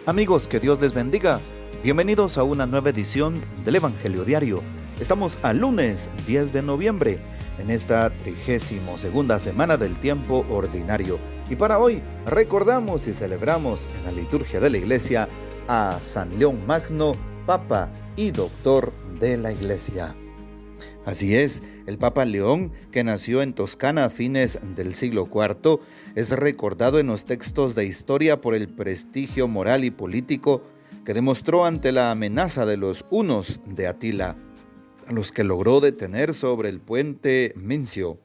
Amigos, que Dios les bendiga. Bienvenidos a una nueva edición del Evangelio Diario. Estamos al lunes 10 de noviembre, en esta 32ª semana del tiempo ordinario. Y para hoy recordamos y celebramos en la liturgia de la Iglesia a San León Magno, Papa y Doctor de la Iglesia. Así es, el Papa León, que nació en Toscana a fines del siglo IV, es recordado en los textos de historia por el prestigio moral y político que demostró ante la amenaza de los hunos de Atila, a los que logró detener sobre el puente Mincio,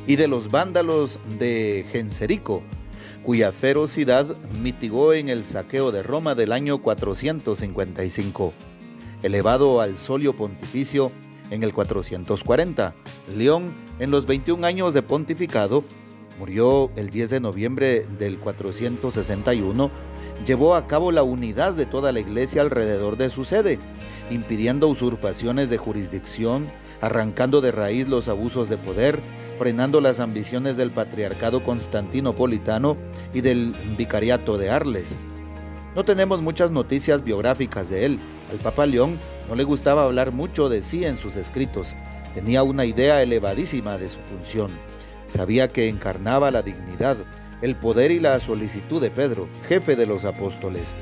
y de los vándalos de Genserico, cuya ferocidad mitigó en el saqueo de Roma del año 455. Elevado al solio pontificio en el 440, León, en los 21 años de pontificado, murió el 10 de noviembre del 461, llevó a cabo la unidad de toda la Iglesia alrededor de su sede, impidiendo usurpaciones de jurisdicción, arrancando de raíz los abusos de poder, frenando las ambiciones del patriarcado constantinopolitano y del vicariato de Arles. No tenemos muchas noticias biográficas de él. Al Papa León no le gustaba hablar mucho de sí en sus escritos. Tenía una idea elevadísima de su función. Sabía que encarnaba la dignidad, el poder y la solicitud de Pedro, jefe de los apóstoles.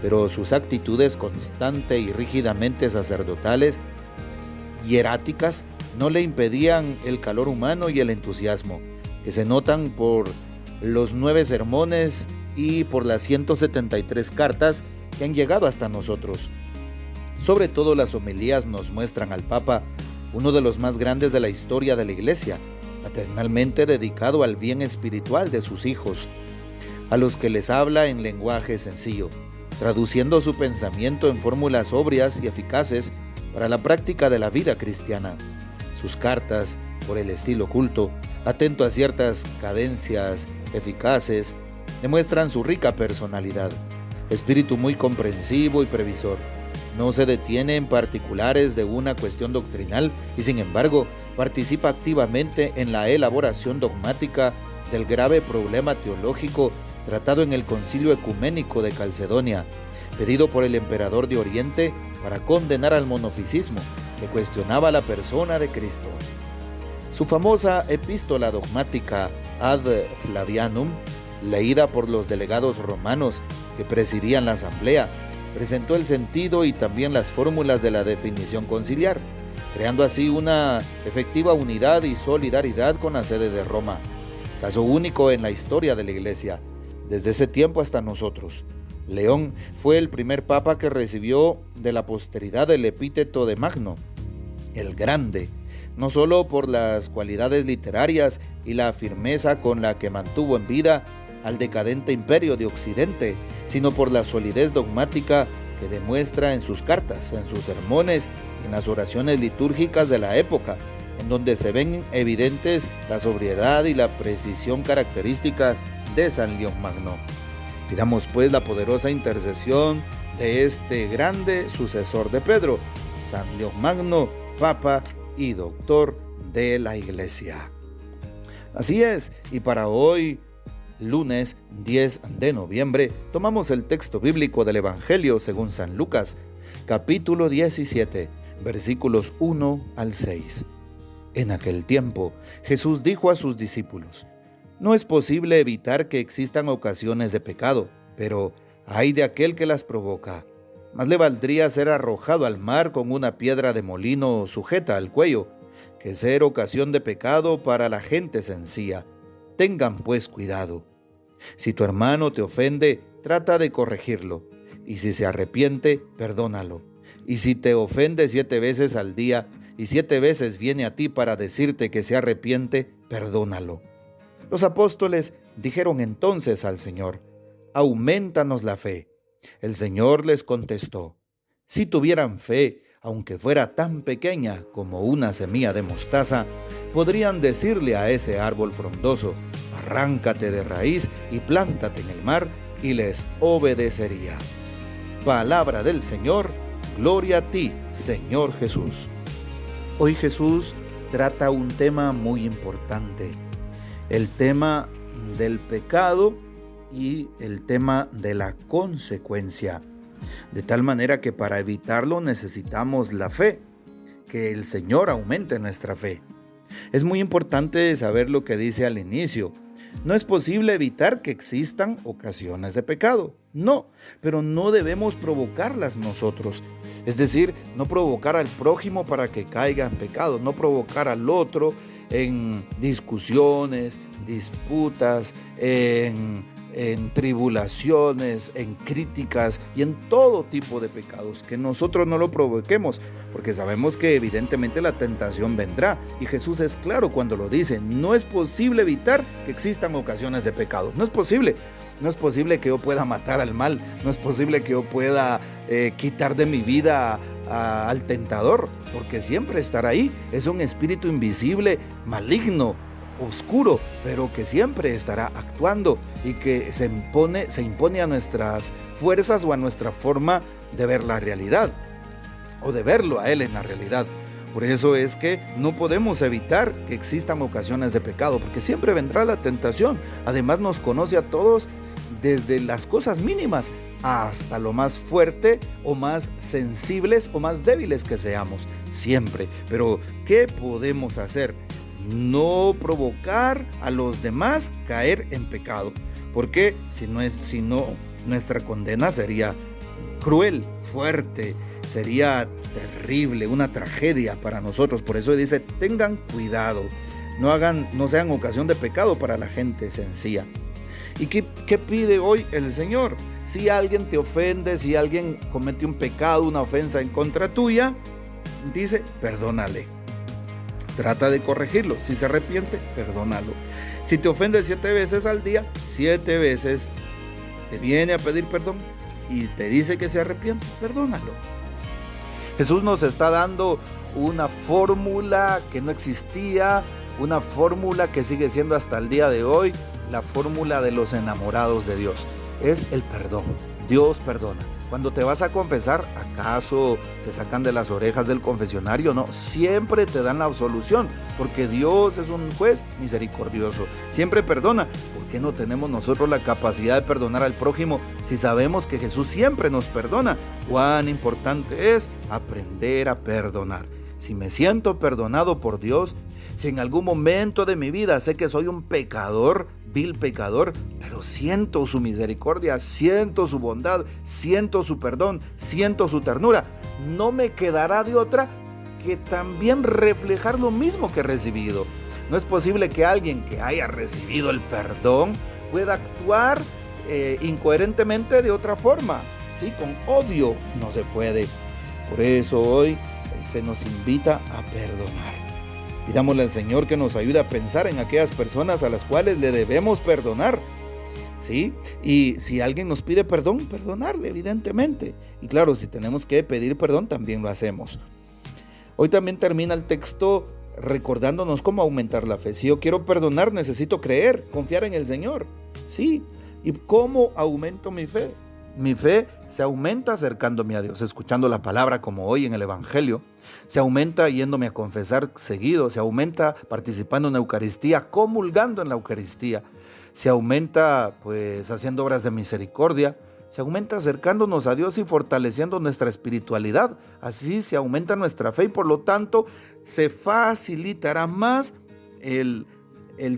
Pero sus actitudes constante y rígidamente sacerdotales, hieráticas, no le impedían el calor humano y el entusiasmo, que se notan por los 9 sermones y por las 173 cartas que han llegado hasta nosotros. Sobre todo las homilías nos muestran al Papa, uno de los más grandes de la historia de la Iglesia, paternalmente dedicado al bien espiritual de sus hijos, a los que les habla en lenguaje sencillo, traduciendo su pensamiento en fórmulas sobrias y eficaces para la práctica de la vida cristiana. Sus cartas, por el estilo culto, atento a ciertas cadencias eficaces, demuestran su rica personalidad, espíritu muy comprensivo y previsor. No se detiene en particulares de una cuestión doctrinal y, sin embargo, participa activamente en la elaboración dogmática del grave problema teológico tratado en el Concilio Ecuménico de Calcedonia, pedido por el emperador de Oriente para condenar al monofisismo, que cuestionaba la persona de Cristo. Su famosa epístola dogmática Ad Flavianum, leída por los delegados romanos que presidían la asamblea, presentó el sentido y también las fórmulas de la definición conciliar, creando así una efectiva unidad y solidaridad con la sede de Roma, caso único en la historia de la Iglesia, desde ese tiempo hasta nosotros. León fue el primer papa que recibió de la posteridad el epíteto de Magno, el Grande, no solo por las cualidades literarias y la firmeza con la que mantuvo en vida al decadente imperio de Occidente, sino por la solidez dogmática que demuestra en sus cartas, en sus sermones, en las oraciones litúrgicas de la época, en donde se ven evidentes la sobriedad y la precisión características de San León Magno. Pidamos pues la poderosa intercesión de este grande sucesor de Pedro, San León Magno, Papa y Doctor de la Iglesia. Así es, y para hoy, lunes 10 de noviembre, tomamos el texto bíblico del Evangelio según San Lucas, capítulo 17, versículos 1 al 6. En aquel tiempo, Jesús dijo a sus discípulos: no es posible evitar que existan ocasiones de pecado, pero ay de aquel que las provoca. Más le valdría ser arrojado al mar con una piedra de molino sujeta al cuello, que ser ocasión de pecado para la gente sencilla. Tengan pues cuidado. Si tu hermano te ofende, trata de corregirlo, y si se arrepiente, perdónalo. Y si te ofende 7 veces al día, y 7 veces viene a ti para decirte que se arrepiente, perdónalo. Los apóstoles dijeron entonces al Señor: aumentanos la fe. El Señor les contestó: si tuvieran fe, aunque fuera tan pequeña como una semilla de mostaza, podrían decirle a ese árbol frondoso: arráncate de raíz y plántate en el mar, y les obedecería. Palabra del Señor, gloria a ti, Señor Jesús. Hoy Jesús trata un tema muy importante, el tema del pecado y el tema de la consecuencia. De tal manera que para evitarlo necesitamos la fe, que el Señor aumente nuestra fe. Es muy importante saber lo que dice al inicio. No es posible evitar que existan ocasiones de pecado. No, pero no debemos provocarlas nosotros. Es decir, no provocar al prójimo para que caiga en pecado, no provocar al otro en discusiones, disputas, en tribulaciones, en críticas y en todo tipo de pecados, que nosotros no lo provoquemos, porque sabemos que evidentemente la tentación vendrá, y Jesús es claro cuando lo dice: no es posible evitar que existan ocasiones de pecado, no es posible. No es posible que yo pueda matar al mal, no es posible que yo pueda quitar de mi vida al tentador, porque siempre estará ahí. Es un espíritu invisible, maligno, oscuro, pero que siempre estará actuando y que se impone a nuestras fuerzas o a nuestra forma de ver la realidad, o de verlo a Él en la realidad. Por eso es que no podemos evitar que existan ocasiones de pecado, porque siempre vendrá la tentación. Además nos conoce a todos, desde las cosas mínimas hasta lo más fuerte o más sensibles o más débiles que seamos, siempre. Pero ¿qué podemos hacer? No provocar a los demás caer en pecado, porque si no, nuestra condena sería cruel, fuerte, sería terrible, una tragedia para nosotros. Por eso dice: tengan cuidado, no sean ocasión de pecado para la gente sencilla. ¿Y qué pide hoy el Señor? Si alguien te ofende, si alguien comete un pecado, una ofensa en contra tuya, dice: perdónale. Trata de corregirlo. Si se arrepiente, perdónalo. Si te ofende 7 veces al día, 7 veces te viene a pedir perdón y te dice que se arrepiente, perdónalo. Jesús nos está dando una fórmula que no existía, una fórmula que sigue siendo hasta el día de hoy la fórmula de los enamorados de Dios. Es el perdón. Dios perdona. Cuando te vas a confesar, ¿acaso te sacan de las orejas del confesionario? No, siempre te dan la absolución, porque Dios es un juez misericordioso. Siempre perdona. ¿Por qué no tenemos nosotros la capacidad de perdonar al prójimo si sabemos que Jesús siempre nos perdona? Cuán importante es aprender a perdonar. Si me siento perdonado por Dios, si en algún momento de mi vida sé que soy un pecador, vil pecador, pero siento su misericordia, siento su bondad, siento su perdón, siento su ternura, no me quedará de otra que también reflejar lo mismo que he recibido. No es posible que alguien que haya recibido el perdón pueda actuar incoherentemente de otra forma. Sí, con odio no se puede. Por eso hoy se nos invita a perdonar. Pidámosle al Señor que nos ayude a pensar en aquellas personas a las cuales le debemos perdonar, ¿sí? Y si alguien nos pide perdón, perdonarle, evidentemente. Y claro, si tenemos que pedir perdón, también lo hacemos. Hoy también termina el texto recordándonos cómo aumentar la fe. Si yo quiero perdonar, necesito creer, confiar en el Señor, ¿sí? ¿Y cómo aumento mi fe? Mi fe se aumenta acercándome a Dios, escuchando la palabra como hoy en el Evangelio. Se aumenta yéndome a confesar seguido. Se aumenta participando en la Eucaristía, comulgando en la Eucaristía. Se aumenta pues haciendo obras de misericordia. Se aumenta acercándonos a Dios y fortaleciendo nuestra espiritualidad. Así se aumenta nuestra fe y por lo tanto se facilitará más el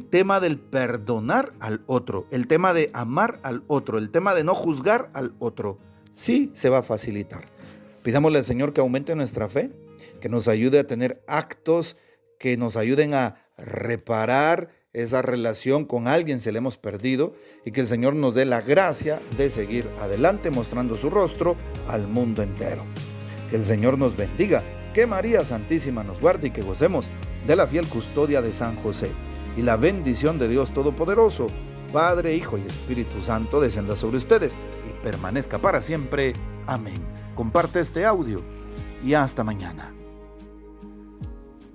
tema del perdonar al otro, el tema de amar al otro, el tema de no juzgar al otro. Sí, se va a facilitar. Pidámosle al Señor que aumente nuestra fe, que nos ayude a tener actos que nos ayuden a reparar esa relación con alguien si la hemos perdido, y que el Señor nos dé la gracia de seguir adelante mostrando su rostro al mundo entero. Que el Señor nos bendiga, que María Santísima nos guarde y que gocemos de la fiel custodia de San José. Y la bendición de Dios Todopoderoso, Padre, Hijo y Espíritu Santo, descienda sobre ustedes y permanezca para siempre. Amén. Comparte este audio y hasta mañana.